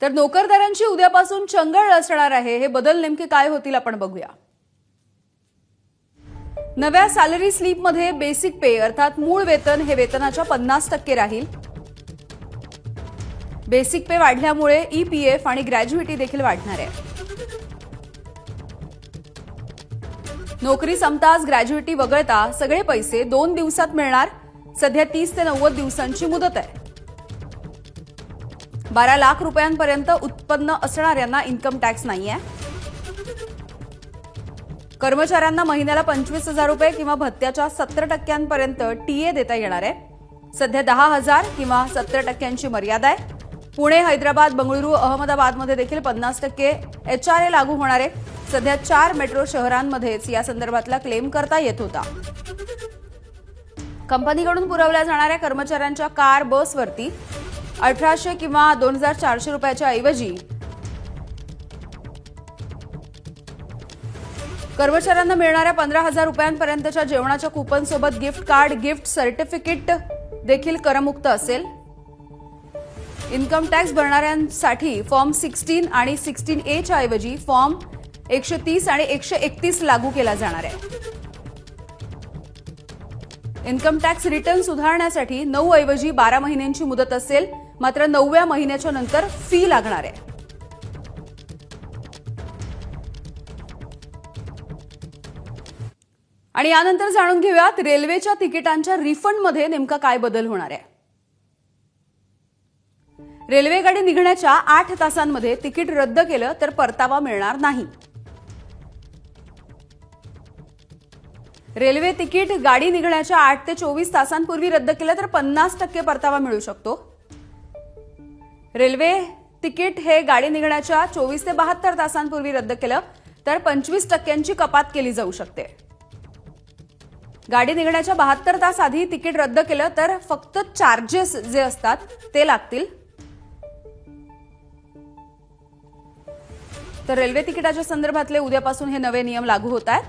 तर नोकरदारांची उद्यापासून चंगळ असणार आहे। हे बदल नेमके काय होतील आपण बघूया। नव्या सॅलरी स्लिपमध्ये बेसिक पे अर्थात मूळ वेतन हे वेतनाच्या 50% राहील। बेसिक पे वाढल्यामुळे ईपीएफ आणि ग्रॅज्युइटी देखील वाढणार आहे। नोकरी संपताच ग्रॅज्युइटी वगळता सगळे पैसे 2 दिवसात मिळणार। सध्या 30 ते 90 दिवसांची मुदत आहे। 12 लाख रुपयांपर्यंत उत्पन्न असणाऱ्यांना इन्कम टॅक्स नाहीये। कर्मचाऱ्यांना महिन्याला 25,000 रुपये किंवा भत्त्याच्या 70% टीए देता येणार आहे। सध्या 10,000 किंवा 70% मर्यादा आहे। पुणे, हैदराबाद, बंगळुरू, अहमदाबादमध्ये देखील 50% एचआरए लागू होणार आहे। सध्या 4 मेट्रो शहरांमध्येच या संदर्भातला क्लेम करता येत होता। कंपनीकडून पुरवल्या जाणाऱ्या कर्मचाऱ्यांच्या कार बसवरती 1,800 किंवा 2,400 रुपयाच्या ऐवजी कर्मचाऱ्यांना मिळणाऱ्या 15,000 रुपयांपर्यंतच्या जेवणाच्या कुपनसोबत गिफ्ट कार्ड, गिफ्ट सर्टिफिकेट देखील करमुक्त असेल। इन्कम टॅक्स भरणाऱ्यांसाठी फॉर्म 16 आणि 16A च्या ऐवजी फॉर्म 130 आणि 131 लागू केला जाणार आहे। इन्कम टॅक्स रिटर्न सुधारण्यासाठी 9 ऐवजी 12 महिन्यांची मुदत असेल। मात्र 9व्या महिन्याच्या नंतर फी लागणार आहे। आणि यानंतर जाणून घेऊयात रेल्वेच्या तिकिटांच्या रिफंडमध्ये नेमका काय बदल होणार आहे। रेल्वे गाडी निघण्याच्या 8 तासांमध्ये तिकीट रद्द केलं तर परतावा मिळणार नाही। रेल्वे तिकीट गाडी निघण्याच्या 8 ते 24 तासांपूर्वी रद्द केलं तर 50% परतावा मिळू शकतो। रेल्वे तिकीट हे गाडी निघण्याच्या 24 ते 72 तासांपूर्वी रद्द केलं तर 25% कपात केली जाऊ शकते। गाडी निघण्याच्या 72 तास आधी तिकीट रद्द केलं तर फक्त चार्जेस जे असतात ते लागतील। तर रेल्वे तिकिटाच्या संदर्भातले उद्यापासून हे नवे नियम लागू होत आहेत।